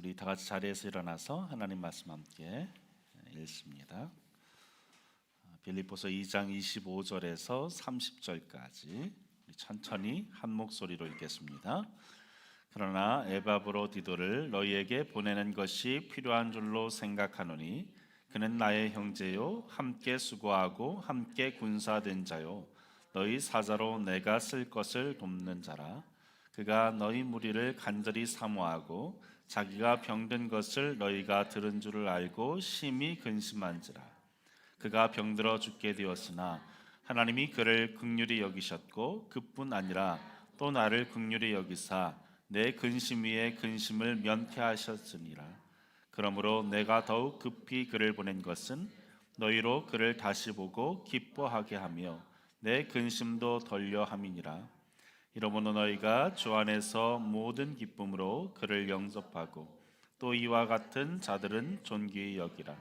우리 다 같이 자리에서 일어나서 하나님 말씀 함께 읽습니다. 빌립보서 2장 25절에서 30절까지 천천히 한 목소리로 읽겠습니다. 그러나 에바브로디도를 너희에게 보내는 것이 필요한 줄로 생각하노니 그는 나의 형제요 함께 수고하고 함께 군사된 자요 너희 사자로 내가 쓸 것을 돕는 자라. 그가 너희 무리를 간절히 사모하고 자기가 병든 것을 너희가 들은 줄을 알고 심히 근심한지라. 그가 병들어 죽게 되었으나 하나님이 그를 긍휼히 여기셨고 그뿐 아니라 또 나를 긍휼히 여기사 내 근심 위에 근심을 면케하셨으니라. 그러므로 내가 더욱 급히 그를 보낸 것은 너희로 그를 다시 보고 기뻐하게 하며 내 근심도 덜려 함이니라. 이러므로 너희가 주 안에서 모든 기쁨으로 그를 영접하고 또 이와 같은 자들은 존귀히 여기라.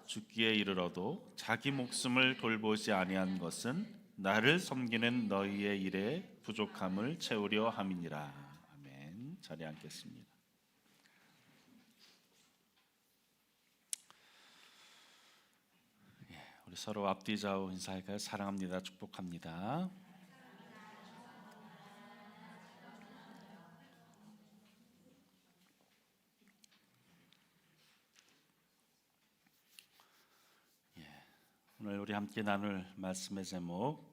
죽기에 이르러도 자기 목숨을 돌보지 아니한 것은 나를 섬기는 너희의 일에 부족함을 채우려 함이니라. 아멘. 자리에 앉겠습니다. 우리 서로 앞뒤 좌우 인사할까요? 사랑합니다. 축복합니다. 오늘 우리 함께 나눌 말씀의 제목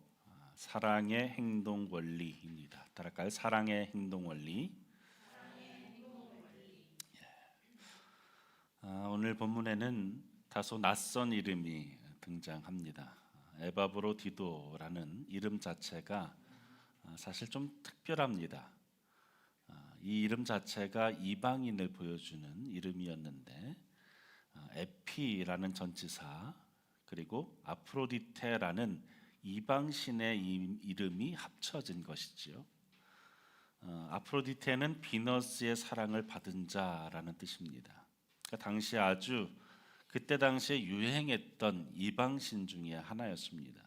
사랑의 행동 원리입니다. 따라할까요? 사랑의 행동 원리. 오늘 본문에는 다소 낯선 이름이 등장합니다. 에바브로디도라는 이름 자체가 사실 좀 특별합니다. 이 이름 자체가 이방인을 보여주는 이름이었는데 에피라는 전치사 그리고 아프로디테라는 이방신의 이름이 합쳐진 것이지요. 아프로디테는 비너스의 사랑을 받은 자라는 뜻입니다. 그러니까 그때 당시에 유행했던 이방신 중에 하나였습니다.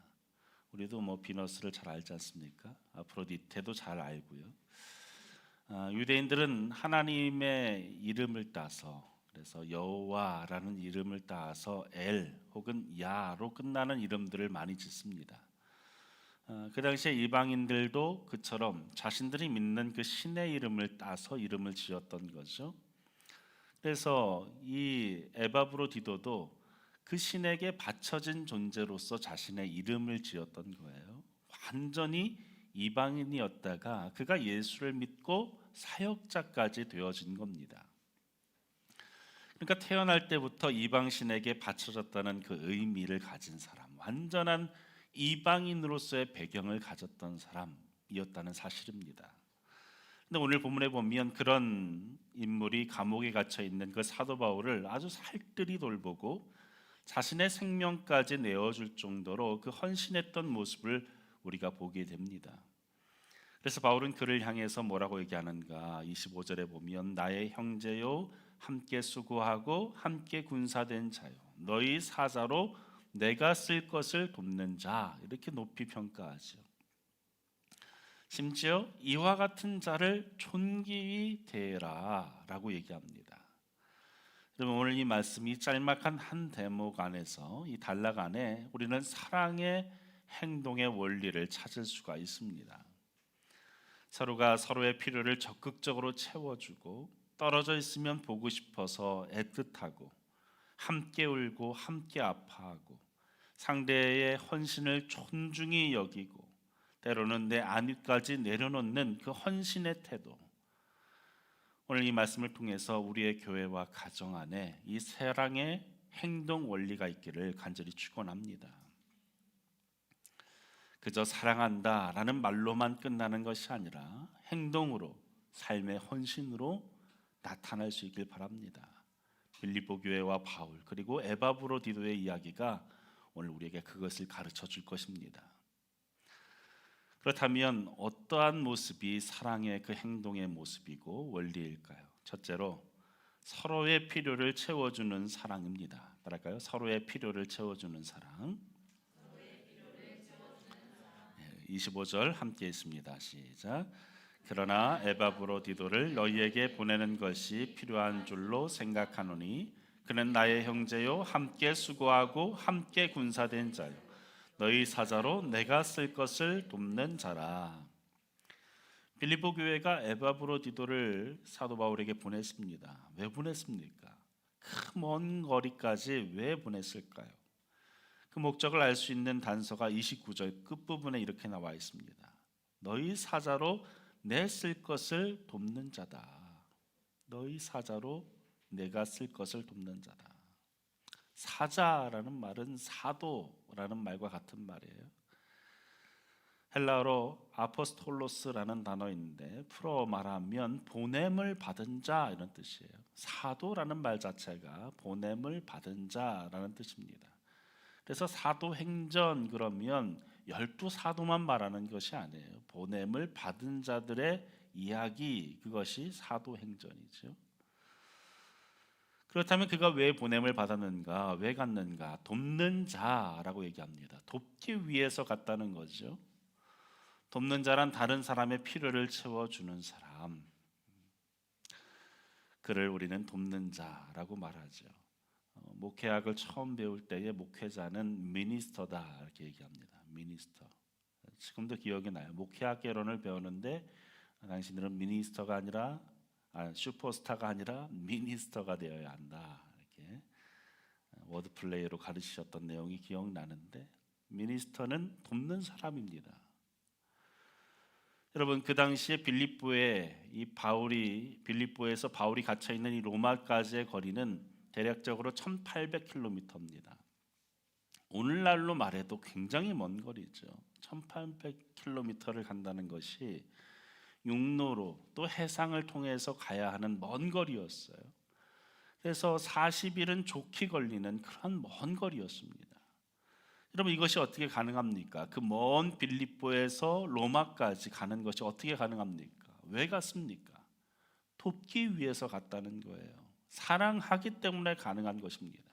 우리도 비너스를 잘 알지 않습니까? 아프로디테도 잘 알고요. 유대인들은 하나님의 이름을 따서 그래서 여호와라는 이름을 따서 엘 혹은 야로 끝나는 이름들을 많이 짓습니다. 그 당시에 이방인들도 그처럼 자신들이 믿는 그 신의 이름을 따서 이름을 지었던 거죠. 그래서 이 에바브로디도도 그 신에게 바쳐진 존재로서 자신의 이름을 지었던 거예요. 완전히 이방인이었다가 그가 예수를 믿고 사역자까지 되어진 겁니다. 그러니까 태어날 때부터 이방신에게 바쳐졌다는 그 의미를 가진 사람, 완전한 이방인으로서의 배경을 가졌던 사람이었다는 사실입니다. 근데 오늘 본문에 보면 그런 인물이 감옥에 갇혀 있는 그 사도 바울을 아주 살뜰히 돌보고 자신의 생명까지 내어줄 정도로 그 헌신했던 모습을 우리가 보게 됩니다. 그래서 바울은 그를 향해서 뭐라고 얘기하는가? 25절에 보면 나의 형제요 함께 수고하고 함께 군사된 자요 너희 사자로 내가 쓸 것을 돕는 자 이렇게 높이 평가하죠. 심지어 이와 같은 자를 존귀히 대해라 라고 얘기합니다. 그러면 오늘 이 말씀이 짤막한 한 대목 안에서 이 단락 안에 우리는 사랑의 행동의 원리를 찾을 수가 있습니다. 서로가 서로의 필요를 적극적으로 채워주고 떨어져 있으면 보고 싶어서 애틋하고 함께 울고 함께 아파하고 상대의 헌신을 존중히 여기고 때로는 내 안위까지 내려놓는 그 헌신의 태도. 오늘 이 말씀을 통해서 우리의 교회와 가정 안에 이 사랑의 행동 원리가 있기를 간절히 축원합니다. 그저 사랑한다라는 말로만 끝나는 것이 아니라 행동으로 삶의 헌신으로 나타날 수 있길 바랍니다. 빌립보 교회와 바울 그리고 에바브로디도의 이야기가 오늘 우리에게 그것을 가르쳐 줄 것입니다. 그렇다면 어떠한 모습이 사랑의 그 행동의 모습이고 원리일까요? 첫째로 서로의 필요를 채워주는 사랑입니다. 따라할까요? 서로의 필요를 채워주는 사랑. 25절 함께 있습니다. 시작. 그러나 에바브로디도를 너희에게 보내는 것이 필요한 줄로 생각하노니 그는 나의 형제요 함께 수고하고 함께 군사된 자요 너희 사자로 내가 쓸 것을 돕는 자라. 빌립보 교회가 에바브로디도를 사도 바울에게 보냈습니다. 왜 보냈습니까? 그 먼 거리까지 왜 보냈을까요? 그 목적을 알 수 있는 단서가 29절 끝부분에 이렇게 나와 있습니다. 너희 사자로 내 쓸 것을 돕는 자다. 너희 사자로 내가 쓸 것을 돕는 자다. 사자라는 말은 사도라는 말과 같은 말이에요. 헬라어로 아포스톨로스라는 단어인데 풀어 말하면 보냄을 받은 자 이런 뜻이에요. 사도라는 말 자체가 보냄을 받은 자라는 뜻입니다. 그래서 사도행전 그러면 12사도만 말하는 것이 아니에요. 보냄을 받은 자들의 이야기, 그것이 사도행전이죠. 그렇다면 그가 왜 보냄을 받았는가, 왜 갔는가? 돕는 자라고 얘기합니다. 돕기 위해서 갔다는 거죠. 돕는 자란 다른 사람의 필요를 채워주는 사람, 그를 우리는 돕는 자라고 말하죠. 목회학을 처음 배울 때의 목회자는 미니스터다 이렇게 얘기합니다. 미니스터. 지금도 기억이 나요. 목회학 개론을 배우는데 당신들은 미니스터가 아니라 슈퍼스타가 아니라 미니스터가 되어야 한다 이렇게 워드플레이로 가르치셨던 내용이 기억나는데, 미니스터는 돕는 사람입니다. 여러분, 그 당시에 빌립보에서 바울이 갇혀 있는 이 로마까지의 거리는 대략적으로 1800km입니다. 오늘날로 말해도 굉장히 먼 거리죠. 1800km를 간다는 것이 육로로 또 해상을 통해서 가야 하는 먼 거리였어요. 그래서 40일은 좋게 걸리는 그런 먼 거리였습니다. 여러분, 이것이 어떻게 가능합니까? 그 먼 빌립보에서 로마까지 가는 것이 어떻게 가능합니까? 왜 갔습니까? 돕기 위해서 갔다는 거예요. 사랑하기 때문에 가능한 것입니다.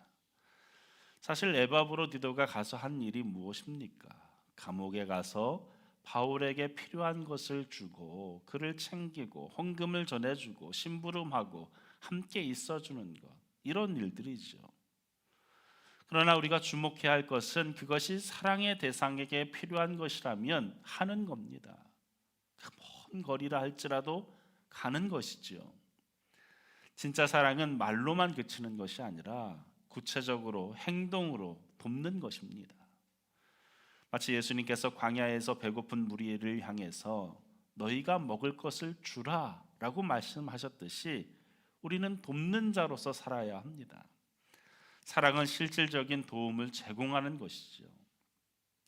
사실 에바브로디도가 가서 한 일이 무엇입니까? 감옥에 가서 바울에게 필요한 것을 주고 그를 챙기고 헌금을 전해주고 심부름하고 함께 있어주는 것, 이런 일들이죠. 그러나 우리가 주목해야 할 것은 그것이 사랑의 대상에게 필요한 것이라면 하는 겁니다. 그 먼 거리라 할지라도 가는 것이지요. 진짜 사랑은 말로만 그치는 것이 아니라 구체적으로 행동으로 돕는 것입니다. 마치 예수님께서 광야에서 배고픈 무리를 향해서 너희가 먹을 것을 주라 라고 말씀하셨듯이 우리는 돕는 자로서 살아야 합니다. 사랑은 실질적인 도움을 제공하는 것이죠.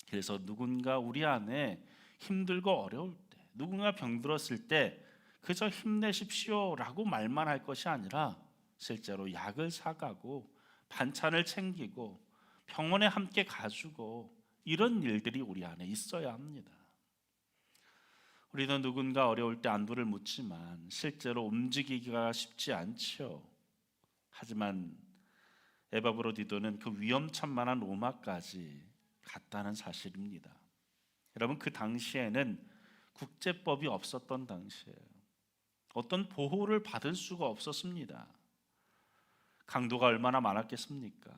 그래서 누군가 우리 안에 힘들고 어려울 때, 누군가 병들었을 때 그저 힘내십시오 라고 말만 할 것이 아니라 실제로 약을 사가고 반찬을 챙기고 병원에 함께 가주고, 이런 일들이 우리 안에 있어야 합니다. 우리도 누군가 어려울 때 안부를 묻지만 실제로 움직이기가 쉽지 않죠. 하지만 에바브로디도는 그 위험천만한 로마까지 갔다는 사실입니다. 여러분, 그 당시에는 국제법이 없었던 당시예요. 어떤 보호를 받을 수가 없었습니다. 강도가 얼마나 많았겠습니까?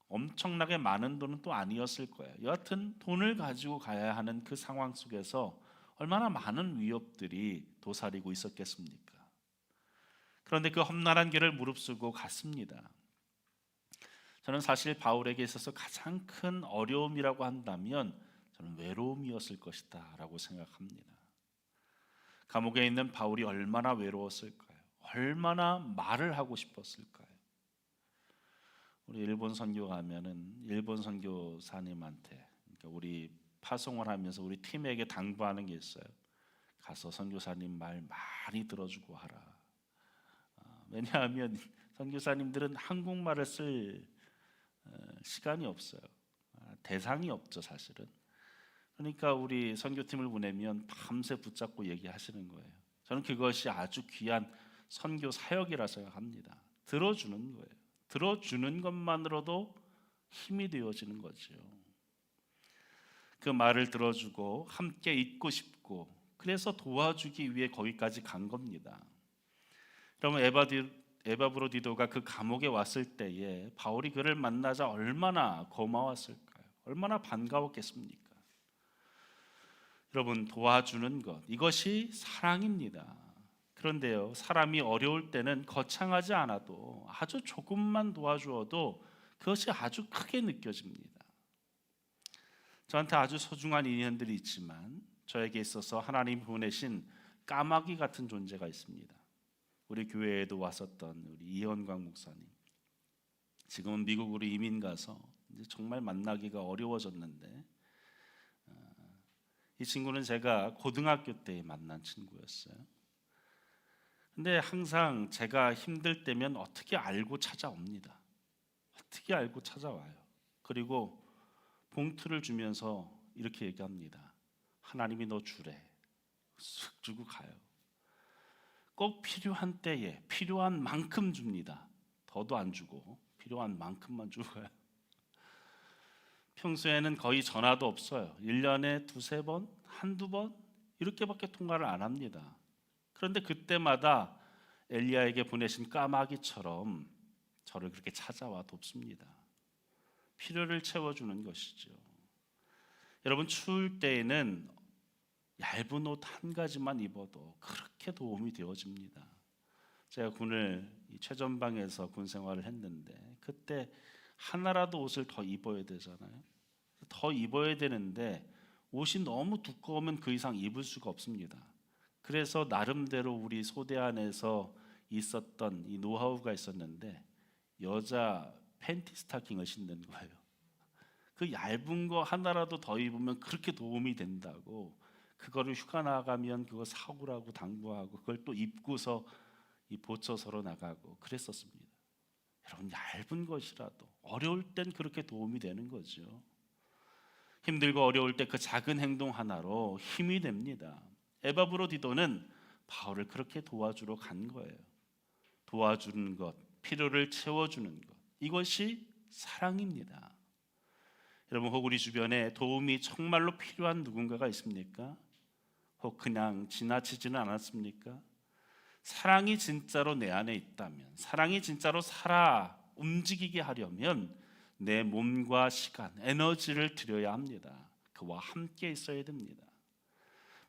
엄청나게 많은 돈은 또 아니었을 거예요. 여하튼 돈을 가지고 가야 하는 그 상황 속에서 얼마나 많은 위협들이 도사리고 있었겠습니까? 그런데 그 험난한 길을 무릅쓰고 갔습니다. 저는 사실 바울에게 있어서 가장 큰 어려움이라고 한다면 저는 외로움이었을 것이다 라고 생각합니다. 감옥에 있는 바울이 얼마나 외로웠을까요? 얼마나 말을 하고 싶었을까요? 우리 일본 선교 가면은 일본 선교사님한테, 그러니까 우리 파송을 하면서 우리 팀에게 당부하는 게 있어요. 가서 선교사님 말 많이 들어주고 하라. 왜냐하면 선교사님들은 한국말을 쓸 시간이 없어요. 대상이 없죠, 사실은. 그러니까 우리 선교팀을 보내면 밤새 붙잡고 얘기하시는 거예요. 저는 그것이 아주 귀한 선교 사역이라 생각합니다. 들어주는 거예요. 들어주는 것만으로도 힘이 되어지는 거죠. 그 말을 들어주고 함께 있고 싶고 그래서 도와주기 위해 거기까지 간 겁니다. 그러면 에바브로디도가 그 감옥에 왔을 때에 바울이 그를 만나자 얼마나 고마웠을까요? 얼마나 반가웠겠습니까? 여러분, 도와주는 것, 이것이 사랑입니다. 그런데요, 사람이 어려울 때는 거창하지 않아도 아주 조금만 도와주어도 그것이 아주 크게 느껴집니다. 저한테 아주 소중한 인연들이 있지만 저에게 있어서 하나님 보내신 까마귀 같은 존재가 있습니다. 우리 교회에도 왔었던 우리 이현광 목사님, 지금은 미국으로 이민 가서 이제 정말 만나기가 어려워졌는데, 이 친구는 제가 고등학교 때 만난 친구였어요. 근데 항상 제가 힘들 때면 어떻게 알고 찾아옵니다. 어떻게 알고 찾아와요. 그리고 봉투를 주면서 이렇게 얘기합니다. 하나님이 너 주래. 쓱 주고 가요. 꼭 필요한 때에 필요한 만큼 줍니다. 더도 안 주고 필요한 만큼만 주고 가요. 평소에는 거의 전화도 없어요. 1년에 두세 번, 한두 번 이렇게밖에 통화를 안 합니다. 그런데 그때마다 엘리야에게 보내신 까마귀처럼 저를 그렇게 찾아와 돕습니다. 필요를 채워주는 것이죠. 여러분, 추울 때에는 얇은 옷 한 가지만 입어도 그렇게 도움이 되어집니다. 제가 군을 최전방에서 군 생활을 했는데 그때 하나라도 옷을 더 입어야 되잖아요. 더 입어야 되는데 옷이 너무 두꺼우면 그 이상 입을 수가 없습니다. 그래서 나름대로 우리 소대 안에서 있었던 이 노하우가 있었는데 여자 팬티 스타킹을 신는 거예요. 그 얇은 거 하나라도 더 입으면 그렇게 도움이 된다고, 그거를 휴가 나가면 그거 사오라고 당부하고 그걸 또 입고서 이 보초서로 나가고 그랬었습니다. 여러분, 얇은 것이라도 어려울 땐 그렇게 도움이 되는 거죠. 힘들고 어려울 때 그 작은 행동 하나로 힘이 됩니다. 에바브로디도는 바울을 그렇게 도와주러 간 거예요. 도와주는 것, 필요를 채워주는 것, 이것이 사랑입니다. 여러분, 혹 우리 주변에 도움이 정말로 필요한 누군가가 있습니까? 혹 그냥 지나치지는 않았습니까? 사랑이 진짜로 내 안에 있다면, 사랑이 진짜로 살아 움직이게 하려면 내 몸과 시간, 에너지를 들여야 합니다. 그와 함께 있어야 됩니다.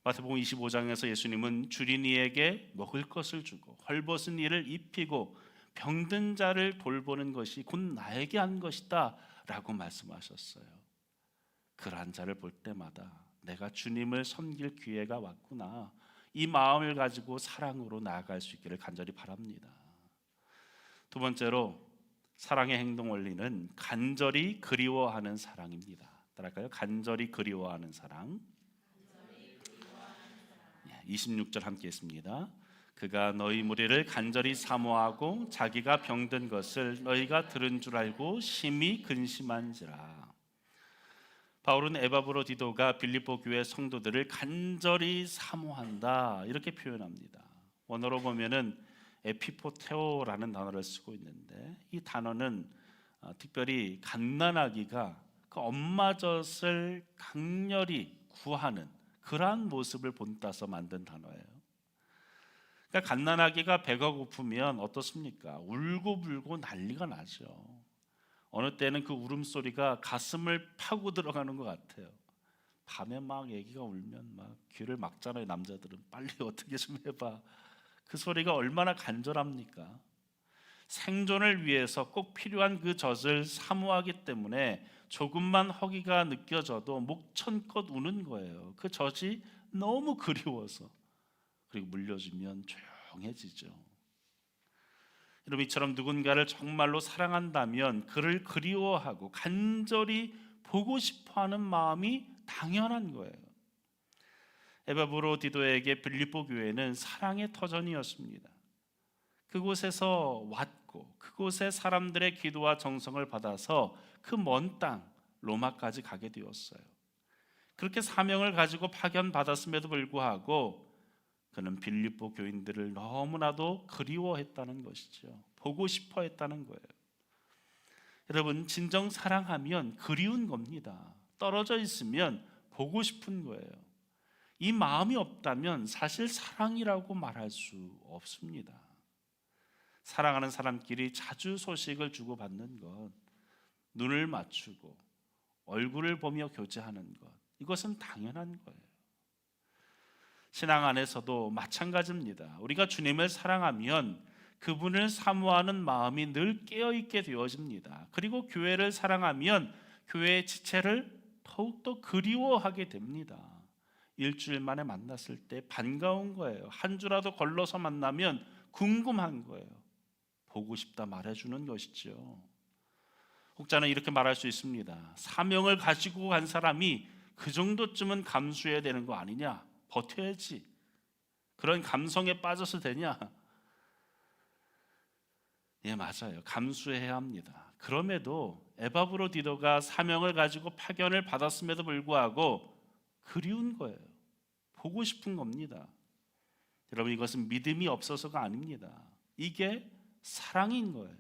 마태복음 25장에서 예수님은 주린이에게 먹을 것을 주고 헐벗은 이를 입히고 병든 자를 돌보는 것이 곧 나에게 한 것이다 라고 말씀하셨어요. 그러한 자를 볼 때마다 내가 주님을 섬길 기회가 왔구나, 이 마음을 가지고 사랑으로 나아갈 수 있기를 간절히 바랍니다. 두 번째로, 사랑의 행동 원리는 간절히 그리워하는 사랑입니다. 따라할까요? 간절히 그리워하는 사랑. 26절 함께 했습니다. 그가 너희 무리를 간절히 사모하고 자기가 병든 것을 너희가 들은 줄 알고 심히 근심한지라. 바울은 에바브로디도가 빌립보 교회 성도들을 간절히 사모한다 이렇게 표현합니다. 원어로 보면은 에피포테오라는 단어를 쓰고 있는데, 이 단어는 특별히 갓난아기가 그 엄마 젖을 강렬히 구하는 그러한 모습을 본따서 만든 단어예요. 그러니까 갓난아기가 배가 고프면 어떻습니까? 울고불고 난리가 나죠. 어느 때는 그 울음소리가 가슴을 파고 들어가는 것 같아요. 밤에 막 아기가 울면 막 귀를 막잖아요. 남자들은 빨리 어떻게 좀 해봐. 그 소리가 얼마나 간절합니까? 생존을 위해서 꼭 필요한 그 젖을 사모하기 때문에 조금만 허기가 느껴져도 목천껏 우는 거예요. 그 젖이 너무 그리워서. 그리고 물려주면 조용해지죠. 여러분, 이처럼 누군가를 정말로 사랑한다면 그를 그리워하고 간절히 보고 싶어하는 마음이 당연한 거예요. 에바브로디도에게 빌립보 교회는 사랑의 터전이었습니다. 그곳에서 왔고 그곳에 사람들의 기도와 정성을 받아서 그 먼 땅 로마까지 가게 되었어요. 그렇게 사명을 가지고 파견받았음에도 불구하고 그는 빌립보 교인들을 너무나도 그리워했다는 것이죠. 보고 싶어 했다는 거예요. 여러분, 진정 사랑하면 그리운 겁니다. 떨어져 있으면 보고 싶은 거예요. 이 마음이 없다면 사실 사랑이라고 말할 수 없습니다. 사랑하는 사람끼리 자주 소식을 주고받는 것, 눈을 맞추고 얼굴을 보며 교제하는 것, 이것은 당연한 거예요. 신앙 안에서도 마찬가지입니다. 우리가 주님을 사랑하면 그분을 사모하는 마음이 늘 깨어있게 되어집니다. 그리고 교회를 사랑하면 교회의 지체를 더욱더 그리워하게 됩니다. 일주일 만에 만났을 때 반가운 거예요. 한 주라도 걸러서 만나면 궁금한 거예요. 보고 싶다 말해주는 것이죠. 혹자는 이렇게 말할 수 있습니다. 사명을 가지고 간 사람이 그 정도쯤은 감수해야 되는 거 아니냐? 버텨야지. 그런 감성에 빠져서 되냐? 예, 맞아요. 감수해야 합니다. 그럼에도 에바브로디도가 사명을 가지고 파견을 받았음에도 불구하고 그리운 거예요. 보고 싶은 겁니다. 여러분, 이것은 믿음이 없어서가 아닙니다. 이게 사랑인 거예요.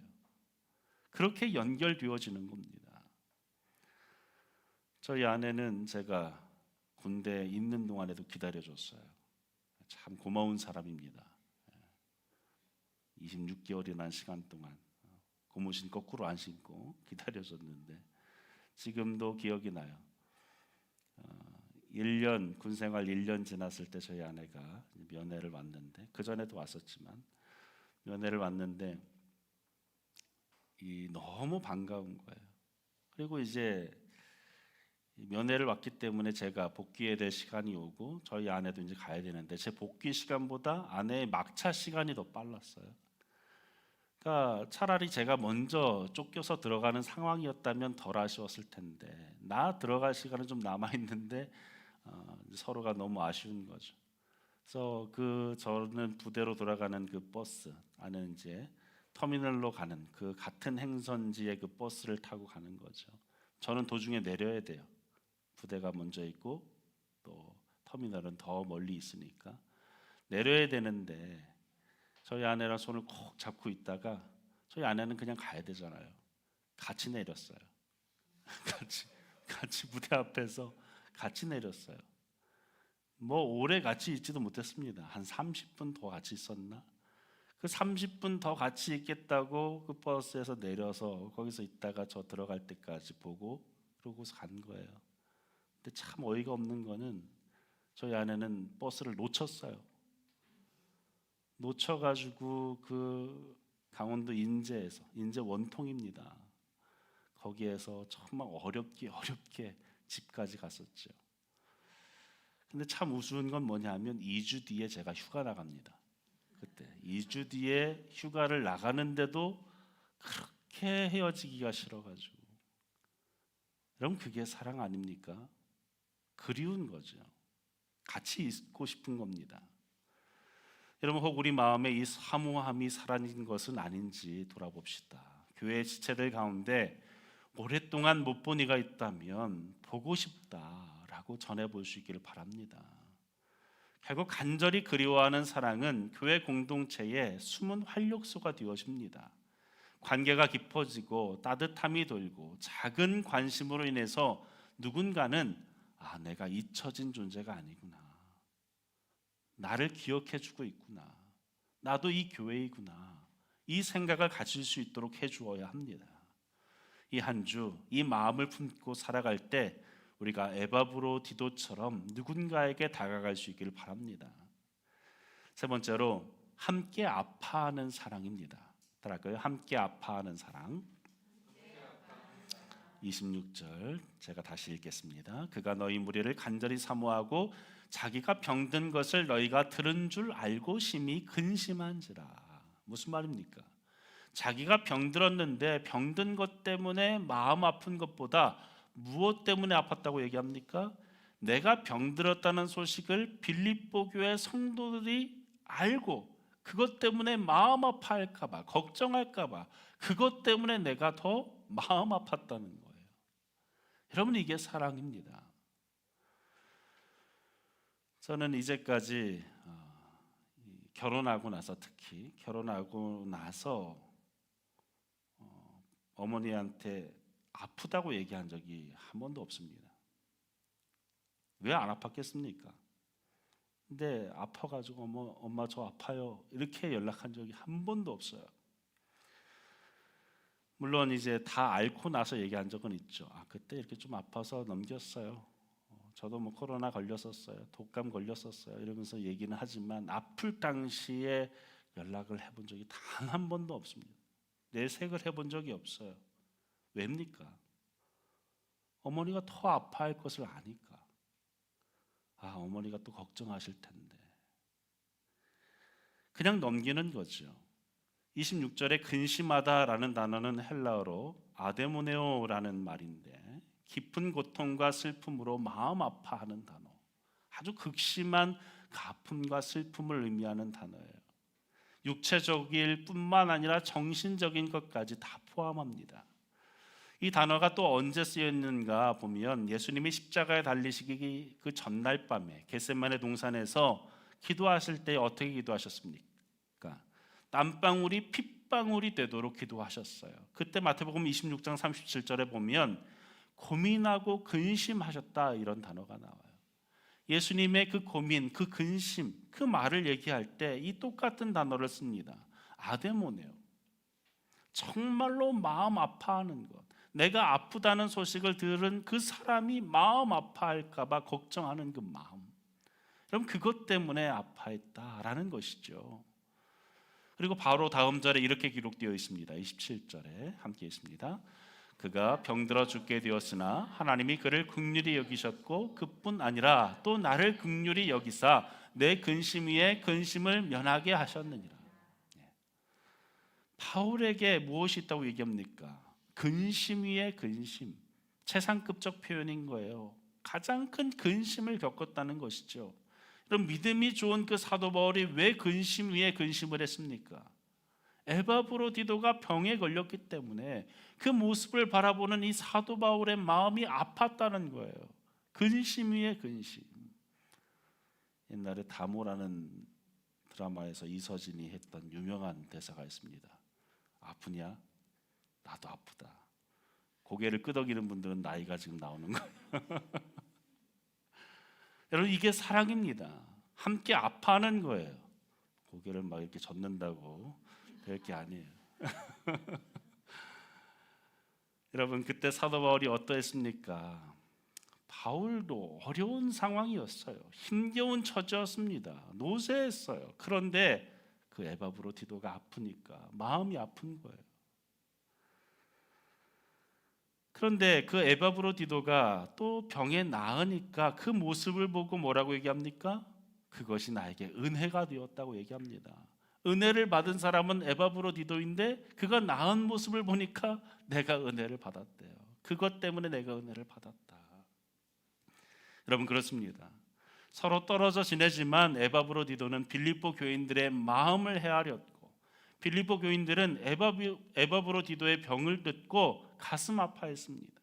그렇게 연결되어지는 겁니다. 저희 아내는 제가 군대에 있는 동안에도 기다려줬어요. 참 고마운 사람입니다. 26개월이라는 시간 동안 고무신 거꾸로 안 신고 기다려줬는데 지금도 기억이 나요. 1년 군생활 1년 지났을 때 저희 아내가 면회를 왔는데, 그 전에도 왔었지만 면회를 왔는데 너무 반가운 거예요. 그리고 이제 면회를 왔기 때문에 제가 복귀해야 될 시간이 오고 저희 아내도 이제 가야 되는데 제 복귀 시간보다 아내의 막차 시간이 더 빨랐어요. 그러니까 차라리 제가 먼저 쫓겨서 들어가는 상황이었다면 덜 아쉬웠을 텐데, 나 들어갈 시간은 좀 남아 있는데 서로가 너무 아쉬운 거죠. 그래서 저는 부대로 돌아가는 그 버스 안에 이제 터미널로 가는 그 같은 행선지의 그 버스를 타고 가는 거죠. 저는 도중에 내려야 돼요. 부대가 먼저 있고 또 터미널은 더 멀리 있으니까 내려야 되는데 저희 아내랑 손을 꼭 잡고 있다가 저희 아내는 그냥 가야 되잖아요. 같이 내렸어요. 같이 부대 앞에서 같이 내렸어요. 뭐 오래 같이 있지도 못했습니다. 한 30분 더 같이 있었나? 그 30분 더 같이 있겠다고 그 버스에서 내려서 거기서 있다가 저 들어갈 때까지 보고 그러고서 간 거예요. 근데 참 어이가 없는 거는 저희 아내는 버스를 놓쳤어요. 놓쳐가지고 그 강원도 인제 원통입니다. 거기에서 정말 어렵게 집까지 갔었죠. 근데 참 우스운 건 뭐냐면 2주 뒤에 제가 휴가 나갑니다. 그때 2주 뒤에 휴가를 나가는데도 그렇게 헤어지기가 싫어가지고. 여러분, 그게 사랑 아닙니까? 그리운 거죠. 같이 있고 싶은 겁니다. 여러분, 혹 우리 마음에 이 사모함이 사라진 것은 아닌지 돌아봅시다. 교회 지체들 가운데 오랫동안 못 본 이가 있다면 보고 싶다라고 전해볼 수 있기를 바랍니다. 결국 간절히 그리워하는 사랑은 교회 공동체의 숨은 활력소가 되어집니다. 관계가 깊어지고 따뜻함이 돌고 작은 관심으로 인해서 누군가는 내가 잊혀진 존재가 아니구나, 나를 기억해주고 있구나, 나도 이 교회이구나, 이 생각을 가질 수 있도록 해주어야 합니다. 이 한 주 이 마음을 품고 살아갈 때 우리가 에바브로디도처럼 누군가에게 다가갈 수 있기를 바랍니다. 세 번째로 함께 아파하는 사랑입니다. 따라할까요? 함께 아파하는 사랑. 26절 제가 다시 읽겠습니다. 그가 너희 무리를 간절히 사모하고 자기가 병든 것을 너희가 들은 줄 알고 심히 근심한지라. 무슨 말입니까? 자기가 병들었는데 병든 것 때문에 마음 아픈 것보다 무엇 때문에 아팠다고 얘기합니까? 내가 병들었다는 소식을 빌립보 교회 성도들이 알고 그것 때문에 마음 아파할까 봐, 걱정할까 봐, 그것 때문에 내가 더 마음 아팠다는 거예요. 여러분, 이게 사랑입니다. 저는 이제까지 결혼하고 나서, 특히 결혼하고 나서 어머니한테 아프다고 얘기한 적이 한 번도 없습니다. 왜 안 아팠겠습니까? 근데 아파가지고 엄마 저 아파요 이렇게 연락한 적이 한 번도 없어요. 물론 이제 다 앓고 나서 얘기한 적은 있죠. 그때 이렇게 좀 아파서 넘겼어요. 저도 코로나 걸렸었어요. 독감 걸렸었어요. 이러면서 얘기는 하지만 아플 당시에 연락을 해본 적이 단 한 번도 없습니다. 내색을 해본 적이 없어요. 왜입니까? 어머니가 더 아파할 것을 아니까. 어머니가 또 걱정하실 텐데. 그냥 넘기는 거죠. 26절에 근심하다라는 단어는 헬라어로 아데모네오라는 말인데 깊은 고통과 슬픔으로 마음 아파하는 단어. 아주 극심한 아픔과 슬픔을 의미하는 단어예요. 육체적일 뿐만 아니라 정신적인 것까지 다 포함합니다. 이 단어가 또 언제 쓰였는가 보면 예수님이 십자가에 달리시기 그 전날 밤에 겟세마네 동산에서 기도하실 때 어떻게 기도하셨습니까? 땀방울이 핏방울이 되도록 기도하셨어요. 그때 마태복음 26장 37절에 보면 고민하고 근심하셨다 이런 단어가 나와요. 예수님의 그 고민, 그 근심, 그 말을 얘기할 때 이 똑같은 단어를 씁니다. 아데모네오. 정말로 마음 아파하는 것. 내가 아프다는 소식을 들은 그 사람이 마음 아파할까 봐 걱정하는 그 마음. 그럼 그것 때문에 아파했다라는 것이죠. 그리고 바로 다음 절에 이렇게 기록되어 있습니다. 27절에 함께 있습니다. 그가 병들어 죽게 되었으나 하나님이 그를 긍휼히 여기셨고 그뿐 아니라 또 나를 긍휼히 여기사 내 근심 위에 근심을 면하게 하셨느니라. 바울에게 무엇이 있다고 얘기합니까? 근심 위에 근심. 최상급적 표현인 거예요. 가장 큰 근심을 겪었다는 것이죠. 그럼 믿음이 좋은 그 사도 바울이 왜 근심 위에 근심을 했습니까? 에바브로디도가 병에 걸렸기 때문에 그 모습을 바라보는 이 사도 바울의 마음이 아팠다는 거예요. 근심 위에 근심. 옛날에 다모라는 드라마에서 이서진이 했던 유명한 대사가 있습니다. 아프냐? 나도 아프다. 고개를 끄덕이는 분들은 나이가 지금 나오는 거예요. 여러분 이게 사랑입니다. 함께 아파하는 거예요. 고개를 막 이렇게 젓는다고 될 게 아니에요. 여러분 그때 사도 바울이 어떠했습니까? 바울도 어려운 상황이었어요. 힘겨운 처지였습니다. 노쇠했어요. 그런데 그 에바브로디도가 아프니까 마음이 아픈 거예요. 그런데 그 에바브로디도가 또 병에 나으니까 그 모습을 보고 뭐라고 얘기합니까? 그것이 나에게 은혜가 되었다고 얘기합니다. 은혜를 받은 사람은 에바브로디도인데 그가 나은 모습을 보니까 내가 은혜를 받았대요. 그것 때문에 내가 은혜를 받았다. 여러분 그렇습니다. 서로 떨어져 지내지만 에바브로디도는 빌립보 교인들의 마음을 헤아렸고 빌립보 교인들은 에바브로디도의 병을 듣고 가슴 아파했습니다.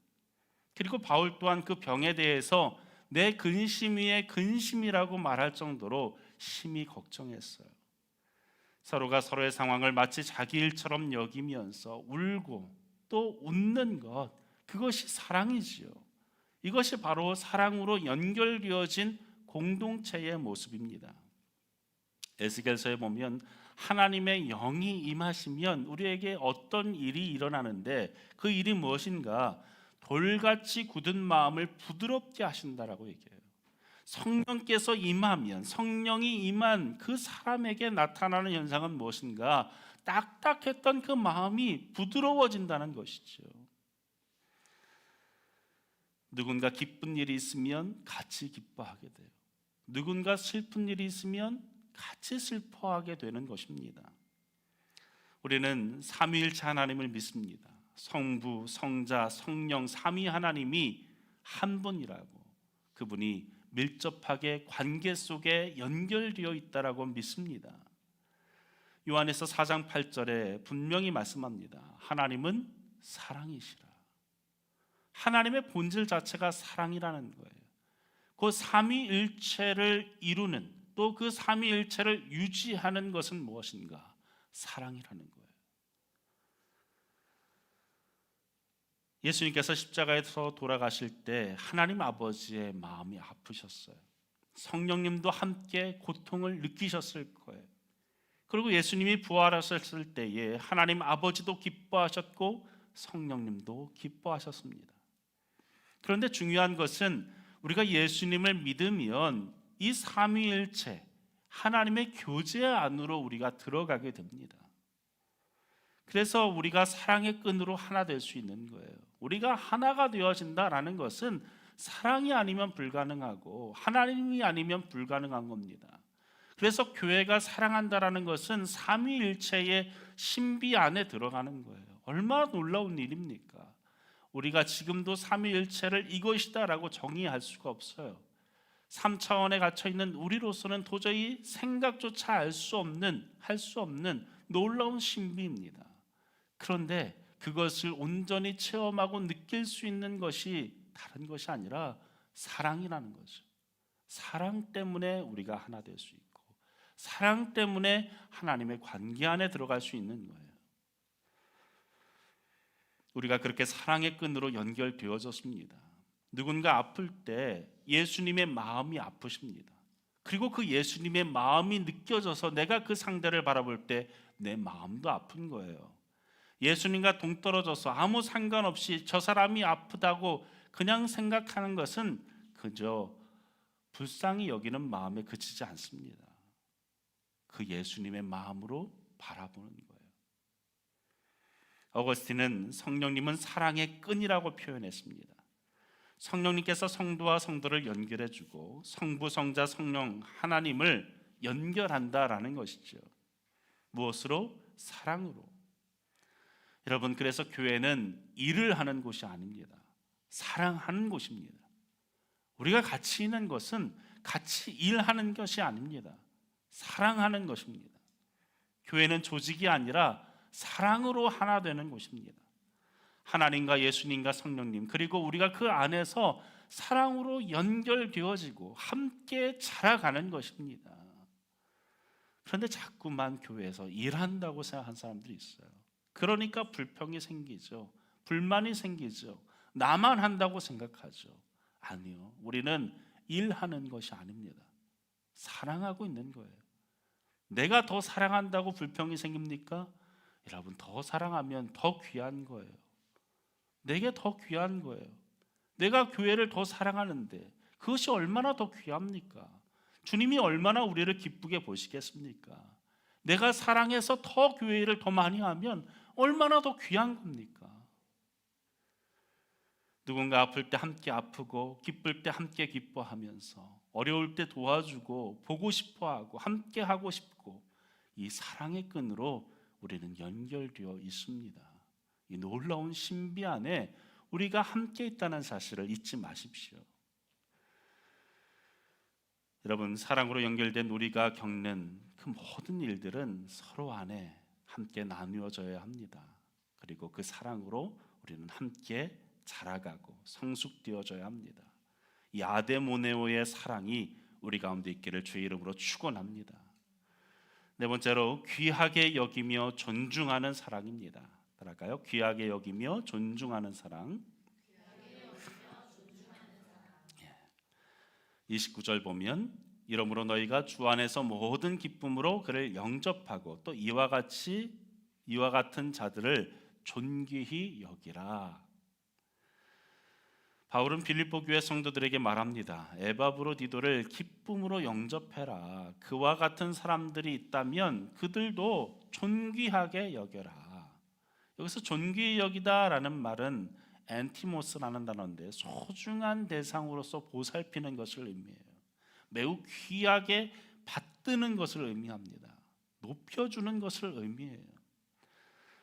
그리고 바울 또한 그 병에 대해서 내 근심 위에 근심이라고 말할 정도로 심히 걱정했어요. 서로가 서로의 상황을 마치 자기 일처럼 여기면서 울고 또 웃는 것, 그것이 사랑이지요. 이것이 바로 사랑으로 연결되어진 공동체의 모습입니다. 에스겔서에 보면 하나님의 영이 임하시면 우리에게 어떤 일이 일어나는데 그 일이 무엇인가? 돌같이 굳은 마음을 부드럽게 하신다라고 얘기해요. 성령께서 임하면 성령이 임한 그 사람에게 나타나는 현상은 무엇인가? 딱딱했던 그 마음이 부드러워진다는 것이죠. 누군가 기쁜 일이 있으면 같이 기뻐하게 돼요. 누군가 슬픈 일이 있으면 같이 슬퍼하게 되는 것입니다. 우리는 삼위일체 하나님을 믿습니다. 성부, 성자, 성령 삼위 하나님이 한 분이라고, 그분이 밀접하게 관계 속에 연결되어 있다라고 믿습니다. 요한에서 4장 8절에 분명히 말씀합니다. 하나님은 사랑이시라. 하나님의 본질 자체가 사랑이라는 거예요. 그 삼위일체를 이루는, 또 그 삼위일체를 유지하는 것은 무엇인가? 사랑이라는 거예요. 예수님께서 십자가에서 돌아가실 때 하나님 아버지의 마음이 아프셨어요. 성령님도 함께 고통을 느끼셨을 거예요. 그리고 예수님이 부활하셨을 때에 하나님 아버지도 기뻐하셨고 성령님도 기뻐하셨습니다. 그런데 중요한 것은 우리가 예수님을 믿으면 이 삼위일체 하나님의 교제 안으로 우리가 들어가게 됩니다. 그래서 우리가 사랑의 끈으로 하나 될 수 있는 거예요. 우리가 하나가 되어진다라는 것은 사랑이 아니면 불가능하고 하나님이 아니면 불가능한 겁니다. 그래서 교회가 사랑한다라는 것은 삼위일체의 신비 안에 들어가는 거예요. 얼마나 놀라운 일입니까? 우리가 지금도 삼위일체를 이것이다라고 정의할 수가 없어요. 3차원에 갇혀 있는 우리로서는 도저히 생각조차 할 수 없는 놀라운 신비입니다. 그런데 그것을 온전히 체험하고 느낄 수 있는 것이 다른 것이 아니라 사랑이라는 거죠. 사랑 때문에 우리가 하나 될 수 있고 사랑 때문에 하나님의 관계 안에 들어갈 수 있는 거예요. 우리가 그렇게 사랑의 끈으로 연결되어졌습니다. 누군가 아플 때 예수님의 마음이 아프십니다. 그리고 그 예수님의 마음이 느껴져서 내가 그 상대를 바라볼 때 내 마음도 아픈 거예요. 예수님과 동떨어져서 아무 상관없이 저 사람이 아프다고 그냥 생각하는 것은 그저 불쌍히 여기는 마음에 그치지 않습니다. 그 예수님의 마음으로 바라보는 거예요. 어거스틴은 성령님은 사랑의 끈이라고 표현했습니다. 성령님께서 성도와 성도를 연결해주고 성부, 성자, 성령 하나님을 연결한다라는 것이죠. 무엇으로? 사랑으로. 여러분, 그래서 교회는 일을 하는 곳이 아닙니다. 사랑하는 곳입니다. 우리가 같이 있는 것은 같이 일하는 것이 아닙니다. 사랑하는 것입니다. 교회는 조직이 아니라 사랑으로 하나 되는 곳입니다. 하나님과 예수님과 성령님 그리고 우리가 그 안에서 사랑으로 연결되어지고 함께 자라가는 것입니다. 그런데 자꾸만 교회에서 일한다고 생각하는 사람들이 있어요. 그러니까 불평이 생기죠. 불만이 생기죠. 나만 한다고 생각하죠. 아니요, 우리는 일하는 것이 아닙니다. 사랑하고 있는 거예요. 내가 더 사랑한다고 불평이 생깁니까? 여러분, 더 사랑하면 더 귀한 거예요. 내게 더 귀한 거예요. 내가 교회를 더 사랑하는데 그것이 얼마나 더 귀합니까? 주님이 얼마나 우리를 기쁘게 보시겠습니까? 내가 사랑해서 더 교회를 더 많이 하면 얼마나 더 귀한 겁니까? 누군가 아플 때 함께 아프고 기쁠 때 함께 기뻐하면서 어려울 때 도와주고 보고 싶어하고 함께 하고 싶고 이 사랑의 끈으로 우리는 연결되어 있습니다. 이 놀라운 신비 안에 우리가 함께 있다는 사실을 잊지 마십시오. 여러분, 사랑으로 연결된 우리가 겪는 그 모든 일들은 서로 안에 함께 나누어져야 합니다. 그리고 그 사랑으로 우리는 함께 자라가고 성숙되어져야 합니다. 이 아데모네오의 사랑이 우리 가운데 있기를 주의 이름으로 축원합니다. 네 번째로 귀하게 여기며 존중하는 사랑입니다. 따라갈까요? 귀하게 여기며 존중하는 사랑. 29절 보면 이러므로 너희가 주 안에서 모든 기쁨으로 그를 영접하고 또 이와 같은 자들을 존귀히 여기라. 바울은 빌립보 교회 성도들에게 말합니다. 에바브로디도를 기쁨으로 영접해라. 그와 같은 사람들이 있다면 그들도 존귀하게 여겨라. 여기서 존귀히 여기다라는 말은 엔티모스라는 단어인데 소중한 대상으로서 보살피는 것을 의미해요. 매우 귀하게 받드는 것을 의미합니다. 높여주는 것을 의미해요.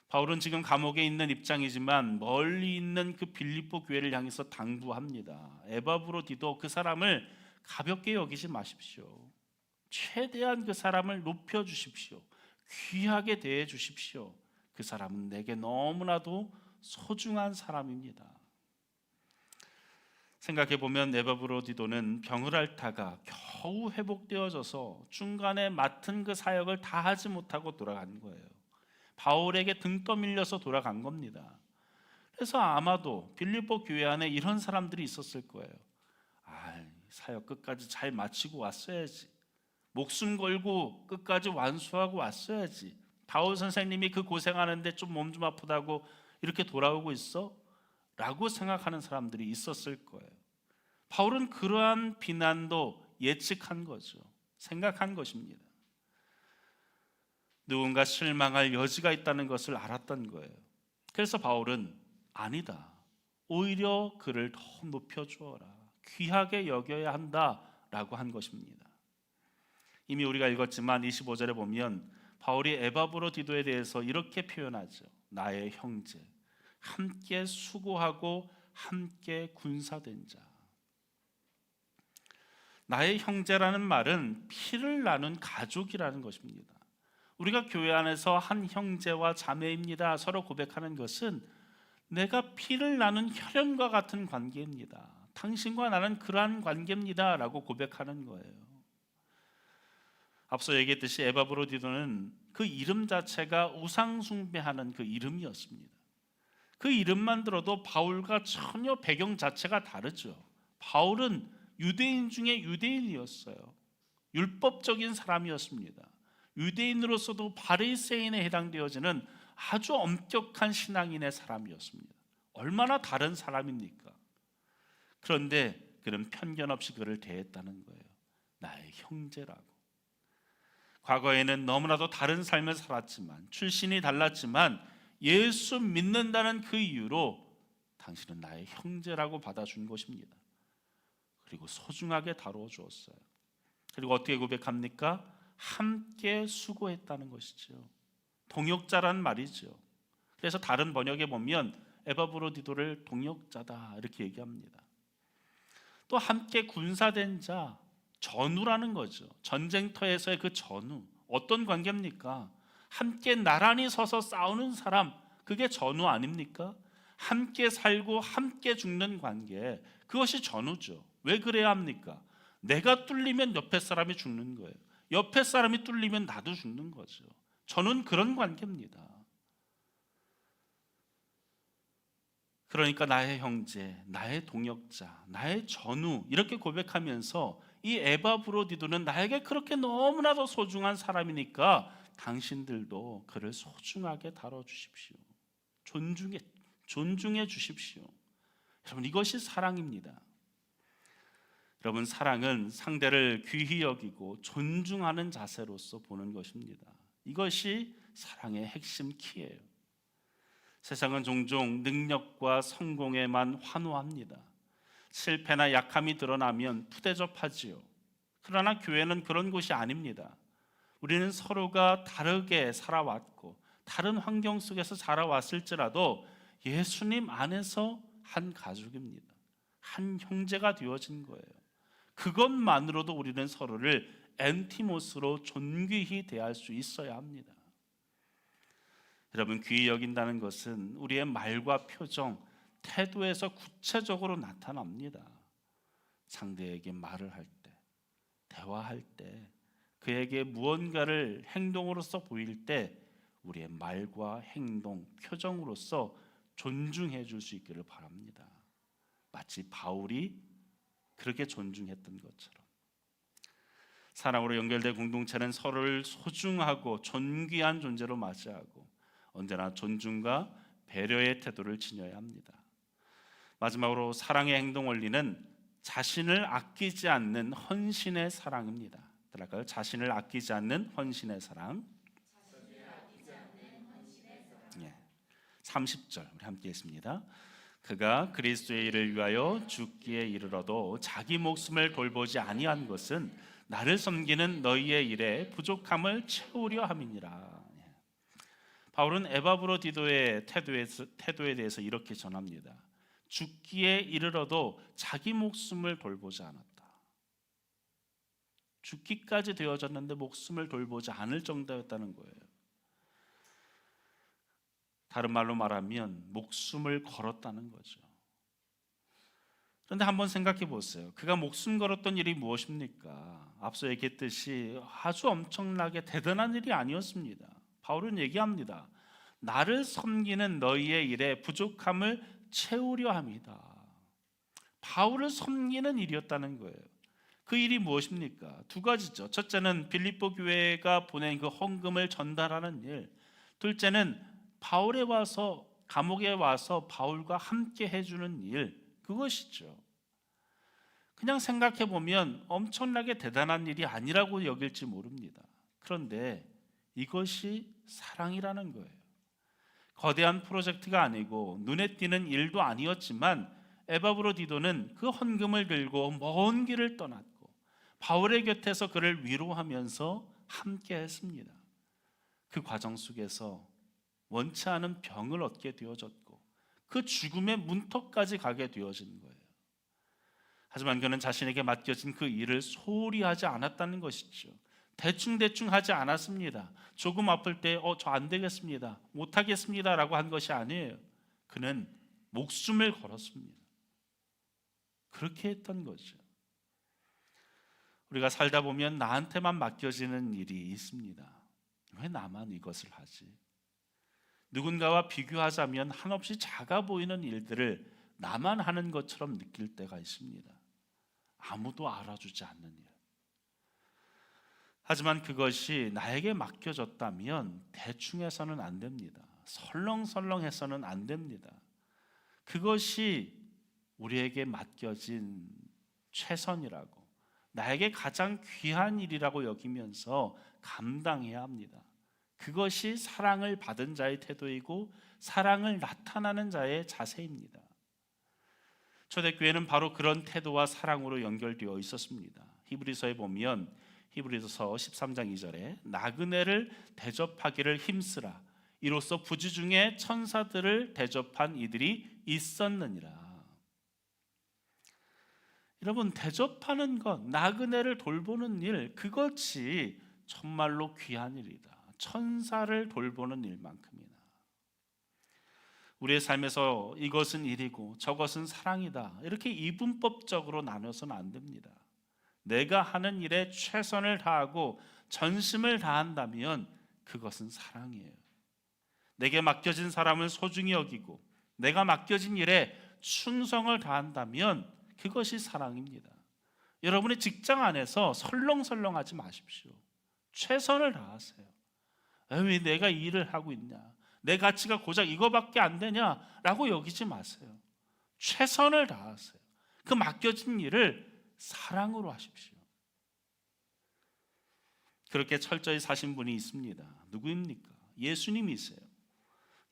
바울은 지금 감옥에 있는 입장이지만 멀리 있는 그 빌립보 교회를 향해서 당부합니다. 에바브로디도 그 사람을 가볍게 여기지 마십시오. 최대한 그 사람을 높여주십시오. 귀하게 대해 주십시오. 그 사람은 내게 너무나도 소중한 사람입니다. 생각해보면 에바브로디도는 병을 앓다가 겨우 회복되어져서 중간에 맡은 그 사역을 다 하지 못하고 돌아간 거예요. 바울에게 등 떠밀려서 돌아간 겁니다. 그래서 아마도 빌립보 교회 안에 이런 사람들이 있었을 거예요. 사역 끝까지 잘 마치고 왔어야지. 목숨 걸고 끝까지 완수하고 왔어야지. 바울 선생님이 그 고생하는데 좀 몸 좀 아프다고 이렇게 돌아오고 있어? 라고 생각하는 사람들이 있었을 거예요. 바울은 그러한 비난도 예측한 거죠. 생각한 것입니다. 누군가 실망할 여지가 있다는 것을 알았던 거예요. 그래서 바울은 아니다, 오히려 그를 더 높여주어라, 귀하게 여겨야 한다라고 한 것입니다. 이미 우리가 읽었지만 25절에 보면 바울이 에바브로디도에 대해서 이렇게 표현하죠. 나의 형제, 함께 수고하고 함께 군사된 자. 나의 형제라는 말은 피를 나눈 가족이라는 것입니다. 우리가 교회 안에서 한 형제와 자매입니다 서로 고백하는 것은 내가 피를 나눈 혈연과 같은 관계입니다. 당신과 나는 그러한 관계입니다 라고 고백하는 거예요. 앞서 얘기했듯이 에바브로디도는 그 이름 자체가 우상 숭배하는 그 이름이었습니다. 그 이름만 들어도 바울과 전혀 배경 자체가 다르죠. 바울은 유대인 중에 유대인이었어요. 율법적인 사람이었습니다. 유대인으로서도 바리새인에 해당되어지는 아주 엄격한 신앙인의 사람이었습니다. 얼마나 다른 사람입니까? 그런데 그는 편견 없이 그를 대했다는 거예요. 나의 형제라고. 과거에는 너무나도 다른 삶을 살았지만, 출신이 달랐지만 예수 믿는다는 그 이유로 당신은 나의 형제라고 받아준 것입니다. 그리고 소중하게 다루어 주었어요. 그리고 어떻게 고백합니까? 함께 수고했다는 것이죠. 동역자란 말이죠. 그래서 다른 번역에 보면 에바브로디도를 동역자다 이렇게 얘기합니다. 또 함께 군사된 자, 전우라는 거죠. 전쟁터에서의 그 전우. 어떤 관계입니까? 함께 나란히 서서 싸우는 사람, 그게 전우 아닙니까? 함께 살고 함께 죽는 관계, 그것이 전우죠. 왜 그래야 합니까? 내가 뚫리면 옆에 사람이 죽는 거예요. 옆에 사람이 뚫리면 나도 죽는 거죠. 저는 그런 관계입니다. 그러니까 나의 형제, 나의 동역자, 나의 전우 이렇게 고백하면서 이 에바브로디도는 나에게 그렇게 너무나도 소중한 사람이니까 당신들도 그를 소중하게 다뤄주십시오. 존중해 주십시오. 여러분, 이것이 사랑입니다. 여러분, 사랑은 상대를 귀히 여기고 존중하는 자세로서 보는 것입니다. 이것이 사랑의 핵심 키예요. 세상은 종종 능력과 성공에만 환호합니다. 실패나 약함이 드러나면 푸대접하지요. 그러나 교회는 그런 곳이 아닙니다. 우리는 서로가 다르게 살아왔고 다른 환경 속에서 자라왔을지라도 예수님 안에서 한 가족입니다. 한 형제가 되어진 거예요. 그것만으로도 우리는 서로를 엔티모스로 존귀히 대할 수 있어야 합니다. 여러분, 귀히 여긴다는 것은 우리의 말과 표정, 태도에서 구체적으로 나타납니다. 상대에게 말을 할 때, 대화할 때, 그에게 무언가를 행동으로서 보일 때 우리의 말과 행동, 표정으로서 존중해 줄 수 있기를 바랍니다. 마치 바울이 그렇게 존중했던 것처럼. 사랑으로 연결된 공동체는 서로를 소중하고 존귀한 존재로 맞이하고 언제나 존중과 배려의 태도를 지녀야 합니다. 마지막으로 사랑의 행동 원리는 자신을 아끼지 않는 헌신의 사랑입니다. 들을까요? 자신을 아끼지 않는 헌신의 사랑. 30절 우리 함께 했습니다. 그가 그리스도의 일을 위하여 죽기에 이르러도 자기 목숨을 돌보지 아니한 것은 나를 섬기는 너희의 일에 부족함을 채우려 함이니라. 바울은 에바브로디도의 태도에 대해서 이렇게 전합니다. 죽기에 이르러도 자기 목숨을 돌보지 않았다. 죽기까지 되어졌는데 목숨을 돌보지 않을 정도였다는 거예요. 다른 말로 말하면 목숨을 걸었다는 거죠. 그런데 한번 생각해 보세요. 그가 목숨 걸었던 일이 무엇입니까? 앞서 얘기했듯이 아주 엄청나게 대단한 일이 아니었습니다. 바울은 얘기합니다. 나를 섬기는 너희의 일에 부족함을 채우려 함이다. 바울을 섬기는 일이었다는 거예요. 그 일이 무엇입니까? 두 가지죠. 첫째는 빌립보 교회가 보낸 그 헌금을 전달하는 일. 둘째는 감옥에 와서 바울과 함께 해주는 일. 그것이죠. 그냥 생각해 보면 엄청나게 대단한 일이 아니라고 여길지 모릅니다. 그런데 이것이 사랑이라는 거예요. 거대한 프로젝트가 아니고 눈에 띄는 일도 아니었지만 에바브로디도는 그 헌금을 들고 먼 길을 떠났고 바울의 곁에서 그를 위로하면서 함께 했습니다. 그 과정 속에서 원치 않은 병을 얻게 되어졌고 그 죽음의 문턱까지 가게 되어진 거예요. 하지만 그는 자신에게 맡겨진 그 일을 소홀히 하지 않았다는 것이죠. 대충 하지 않았습니다. 조금 아플 때 저 안 되겠습니다, 못하겠습니다 라고 한 것이 아니에요. 그는 목숨을 걸었습니다. 그렇게 했던 거죠. 우리가 살다 보면 나한테만 맡겨지는 일이 있습니다. 왜 나만 이것을 하지? 누군가와 비교하자면 한없이 작아 보이는 일들을 나만 하는 것처럼 느낄 때가 있습니다. 아무도 알아주지 않는 일. 하지만 그것이 나에게 맡겨졌다면 대충 해서는 안 됩니다. 설렁설렁 해서는 안 됩니다. 그것이 우리에게 맡겨진 최선이라고, 나에게 가장 귀한 일이라고 여기면서 감당해야 합니다. 그것이 사랑을 받은 자의 태도이고 사랑을 나타나는 자의 자세입니다. 초대교회는 바로 그런 태도와 사랑으로 연결되어 있었습니다. 히브리서에 보면 히브리서 13장 2절에 나그네를 대접하기를 힘쓰라, 이로써 부지 중에 천사들을 대접한 이들이 있었느니라. 여러분, 대접하는 것, 나그네를 돌보는 일, 그것이 정말로 귀한 일이다. 천사를 돌보는 일만큼이나. 우리의 삶에서 이것은 일이고 저것은 사랑이다, 이렇게 이분법적으로 나눠서는 안 됩니다. 내가 하는 일에 최선을 다하고 전심을 다한다면 그것은 사랑이에요. 내게 맡겨진 사람을 소중히 여기고 내가 맡겨진 일에 충성을 다한다면 그것이 사랑입니다. 여러분의 직장 안에서 설렁설렁하지 마십시오. 최선을 다하세요. 왜 내가 이 일을 하고 있냐, 내 가치가 고작 이거밖에 안 되냐라고 여기지 마세요. 최선을 다하세요. 그 맡겨진 일을 사랑으로 하십시오. 그렇게 철저히 사신 분이 있습니다. 누구입니까? 예수님이세요.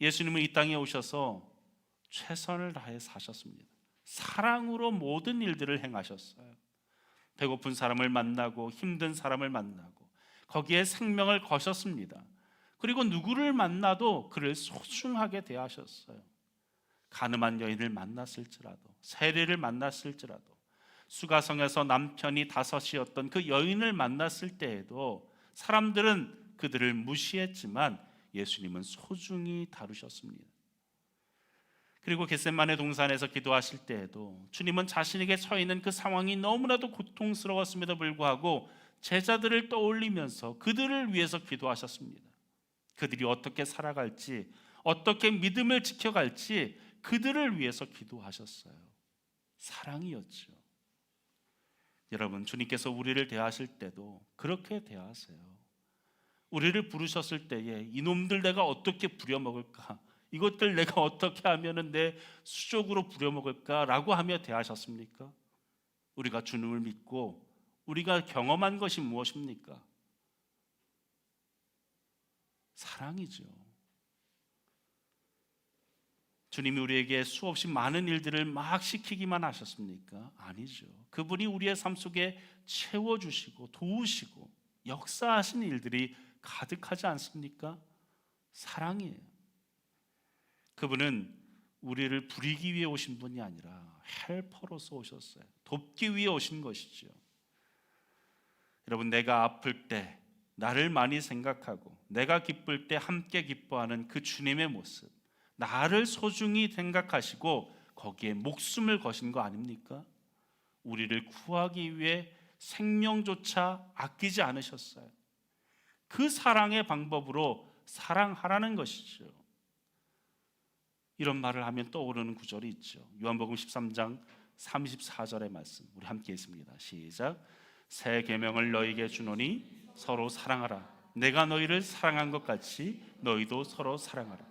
예수님은 이 땅에 오셔서 최선을 다해 사셨습니다. 사랑으로 모든 일들을 행하셨어요. 배고픈 사람을 만나고 힘든 사람을 만나고 거기에 생명을 거셨습니다. 그리고 누구를 만나도 그를 소중하게 대하셨어요. 가늠한 여인을 만났을지라도, 세리를 만났을지라도, 수가성에서 남편이 5이었던 그 여인을 만났을 때에도 사람들은 그들을 무시했지만 예수님은 소중히 다루셨습니다. 그리고 겟세마네 동산에서 기도하실 때에도 주님은 자신에게 처해 있는 그 상황이 너무나도 고통스러웠음에도 불구하고 제자들을 떠올리면서 그들을 위해서 기도하셨습니다. 그들이 어떻게 살아갈지, 어떻게 믿음을 지켜갈지 그들을 위해서 기도하셨어요. 사랑이었죠. 여러분, 주님께서 우리를 대하실 때도 그렇게 대하세요. 우리를 부르셨을 때에 이놈들 내가 어떻게 부려먹을까, 이것들 내가 어떻게 하면 내 수족으로 부려먹을까 라고 하며 대하셨습니까? 우리가 주님을 믿고 우리가 경험한 것이 무엇입니까? 사랑이죠. 주님이 우리에게 수없이 많은 일들을 막 시키기만 하셨습니까? 아니죠. 그분이 우리의 삶 속에 채워주시고 도우시고 역사하신 일들이 가득하지 않습니까? 사랑이에요. 그분은 우리를 부리기 위해 오신 분이 아니라 헬퍼로서 오셨어요. 돕기 위해 오신 것이죠. 여러분, 내가 아플 때 나를 많이 생각하고 내가 기쁠 때 함께 기뻐하는 그 주님의 모습, 나를 소중히 생각하시고 거기에 목숨을 거신 거 아닙니까? 우리를 구하기 위해 생명조차 아끼지 않으셨어요. 그 사랑의 방법으로 사랑하라는 것이죠. 이런 말을 하면 떠오르는 구절이 있죠. 요한복음 13장 34절의 말씀, 우리 함께 읽습니다. 시작. 새 계명을 너희에게 주노니 서로 사랑하라. 내가 너희를 사랑한 것 같이 너희도 서로 사랑하라.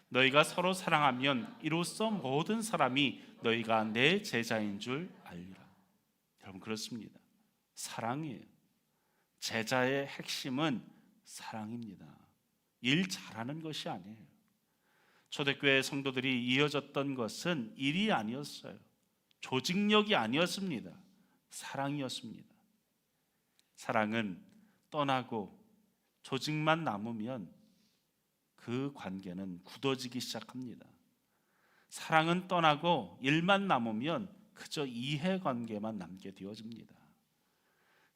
너희가 서로 사랑하면 이로써 모든 사람이 너희가 내 제자인 줄 알리라. 여러분, 그렇습니다. 사랑이에요. 제자의 핵심은 사랑입니다. 일 잘하는 것이 아니에요. 초대교회 성도들이 이어졌던 것은 일이 아니었어요. 조직력이 아니었습니다. 사랑이었습니다. 사랑은 떠나고 조직만 남으면 그 관계는 굳어지기 시작합니다. 사랑은 떠나고 일만 남으면 그저 이해관계만 남게 되어집니다.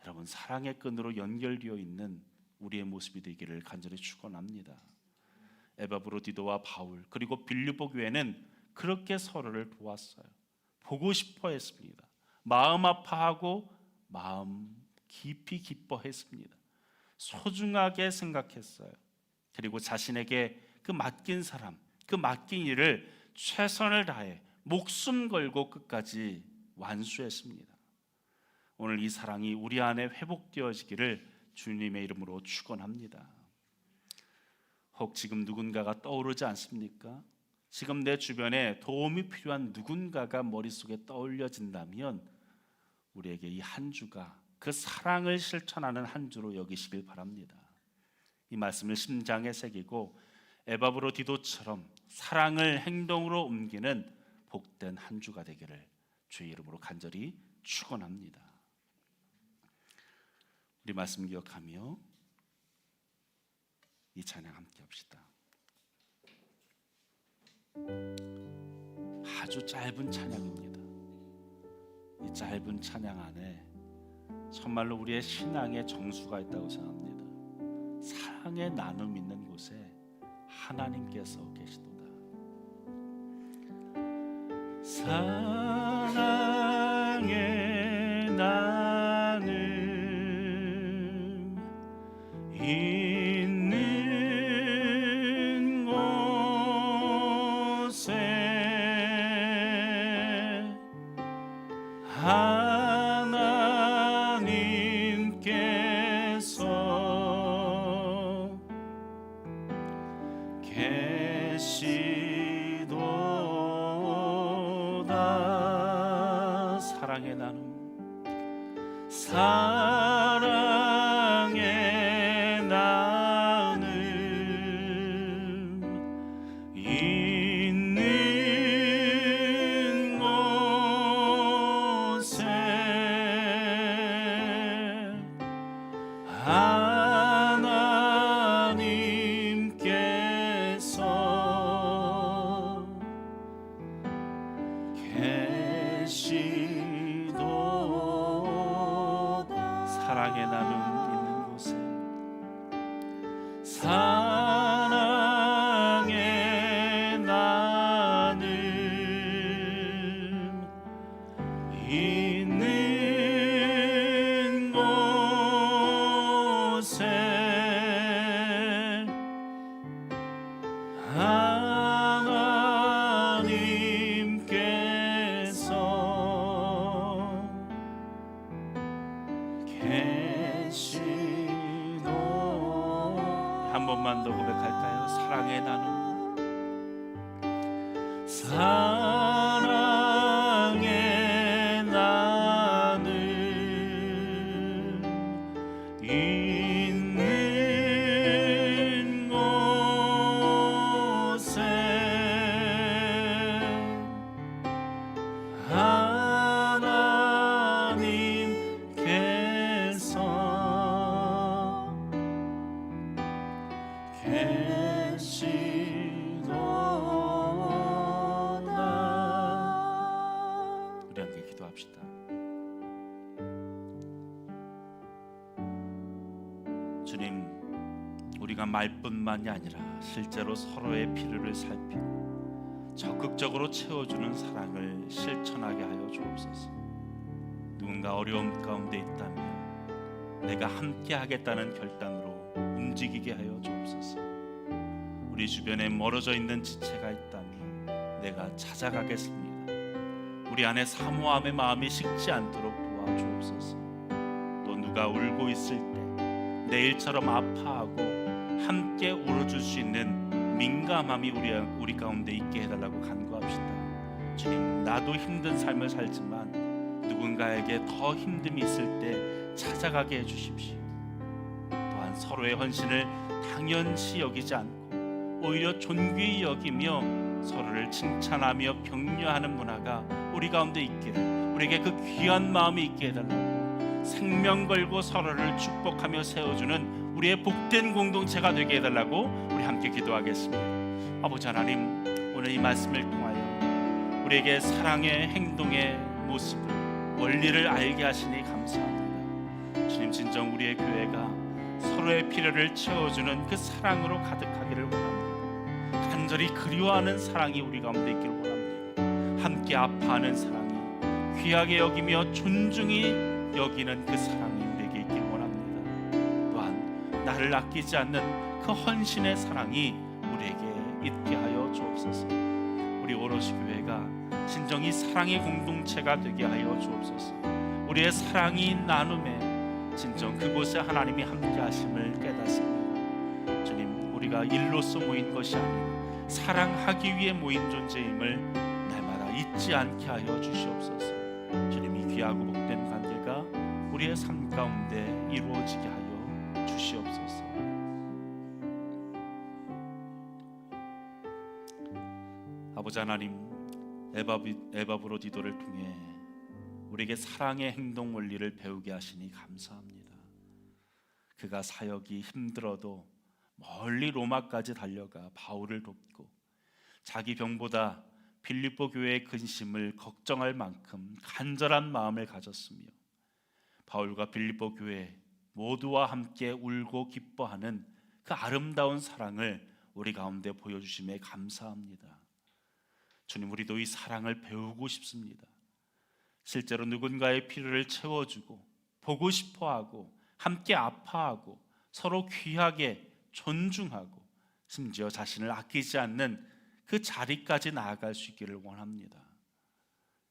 여러분, 사랑의 끈으로 연결되어 있는 우리의 모습이 되기를 간절히 축원합니다. 에바브로디도와 바울 그리고 빌립보 교회는 그렇게 서로를 보았어요. 보고 싶어 했습니다. 마음 아파하고 마음 깊이 기뻐했습니다. 소중하게 생각했어요. 그리고 자신에게 그 맡긴 사람, 그 맡긴 일을 최선을 다해 목숨 걸고 끝까지 완수했습니다. 오늘 이 사랑이 우리 안에 회복되어지기를 주님의 이름으로 축원합니다. 혹 지금 누군가가 떠오르지 않습니까? 지금 내 주변에 도움이 필요한 누군가가 머릿속에 떠올려진다면 우리에게 이 한 주가 그 사랑을 실천하는 한 주로 여기시길 바랍니다. 이 말씀을 심장에 새기고 에바브로디도처럼 사랑을 행동으로 옮기는 복된 한 주가 되기를 주의 이름으로 간절히 축원합니다. 우리 말씀 기억하며 이 찬양 함께 합시다. 아주 짧은 찬양입니다. 이 짧은 찬양 안에 정말로 우리의 신앙의 정수가 있다고 생각합니다. 사랑의 나눔 있는 곳에 하나님께서 계시도다. 사랑의 나눔 있는 곳에 하나님께서 계시도다. 사랑의 나눔, 사랑의 나눔 있는 곳에 하나님께서 계시도다. 사랑의 나눔 있는 곳에, 사랑의 나눔 있는 곳에 하나님께서 계시도. 한 번만 더 고백할까요? 사랑의 나눔, 사랑의 나눔 있는 곳에 하나님께서 계시도다. 우리 함께 기도합시다. 주님, 우리가 말뿐만이 아니라 실제로 서로의 필요를 살피고 적극적으로 채워주는 사랑을 실천하게 하여 주옵소서. 누군가 어려움 가운데 있다면 내가 함께 하겠다는 결단으로 움직이게 하여 주옵소서. 우리 주변에 멀어져 있는 지체가 있다면 내가 찾아가겠습니다. 우리 안에 사모함의 마음이 식지 않도록 도와주옵소서. 또 누군가 울고 있을 때 내일처럼 아파하고 함께 울어줄 수 있는 민감함이 우리 가운데 있게 해달라고 간구합시다. 주님, 나도 힘든 삶을 살지만 누군가에게 더 힘듦이 있을 때 찾아가게 해주십시오. 또한 서로의 헌신을 당연시 여기지 않고 오히려 존귀히 여기며 서로를 칭찬하며 격려하는 문화가 우리 가운데 있기를, 우리에게 그 귀한 마음이 있게 해달라고, 생명 걸고 서로를 축복하며 세워주는 우리의 복된 공동체가 되게 해달라고 우리 함께 기도하겠습니다. 아버지 하나님, 오늘 이 말씀을 통하여 우리에게 사랑의 행동의 모습을, 원리를 알게 하시니 감사합니다. 주님, 진정 우리의 교회가 서로의 필요를 채워주는 그 사랑으로 가득하기를 원합니다. 간절히 그리워하는 사랑이 우리 가운데 있기를 원합니다. 함께 아파하는 사랑이, 귀하게 여기며 존중히 여기는 그 사랑이 우리에게 있기를 원합니다. 또한 나를 아끼지 않는 그 헌신의 사랑이 우리에게 있게 하여 주옵소서. 우리 오롯이 교회가 진정이 사랑의 공동체가 되게 하여 주옵소서. 우리의 사랑이 나눔에 진정 그곳에 하나님이 함께 하심을 깨닫습니다. 주님, 우리가 일로서 모인 것이 아닌 사랑하기 위해 모인 존재임을 날마다 잊지 않게 하여 주시옵소서. 주님, 이 귀하고 복된 관계가 우리의 삶 가운데 이루어지게 하여 주시옵소서. 아버지 하나님, 에바브로디도를 통해 우리에게 사랑의 행동 원리를 배우게 하시니 감사합니다. 그가 사역이 힘들어도 멀리 로마까지 달려가 바울을 돕고 자기 병보다 빌립보 교회의 근심을 걱정할 만큼 간절한 마음을 가졌으며 바울과 빌립보 교회 모두와 함께 울고 기뻐하는 그 아름다운 사랑을 우리 가운데 보여주심에 감사합니다. 주님, 우리도 이 사랑을 배우고 싶습니다. 실제로 누군가의 필요를 채워주고 보고 싶어하고 함께 아파하고 서로 귀하게 존중하고 심지어 자신을 아끼지 않는 그 자리까지 나아갈 수 있기를 원합니다.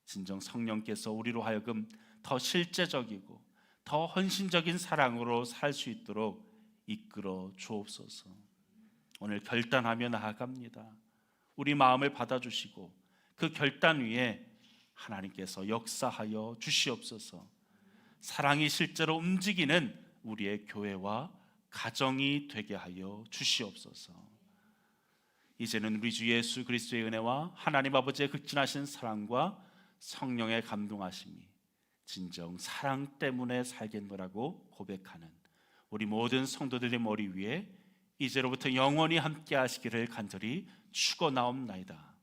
진정 성령께서 우리로 하여금 더 실제적이고 더 헌신적인 사랑으로 살 수 있도록 이끌어 주옵소서. 오늘 결단하며 나아갑니다. 우리 마음을 받아주시고 그 결단 위에 하나님께서 역사하여 주시옵소서. 사랑이 실제로 움직이는 우리의 교회와 가정이 되게 하여 주시옵소서. 이제는 우리 주 예수 그리스도의 은혜와 하나님 아버지의 극진하신 사랑과 성령의 감동하심이 진정 사랑 때문에 살겠노라고 고백하는 우리 모든 성도들의 머리 위에 이제로부터 영원히 함께 하시기를 간절히 축원하옵나이다.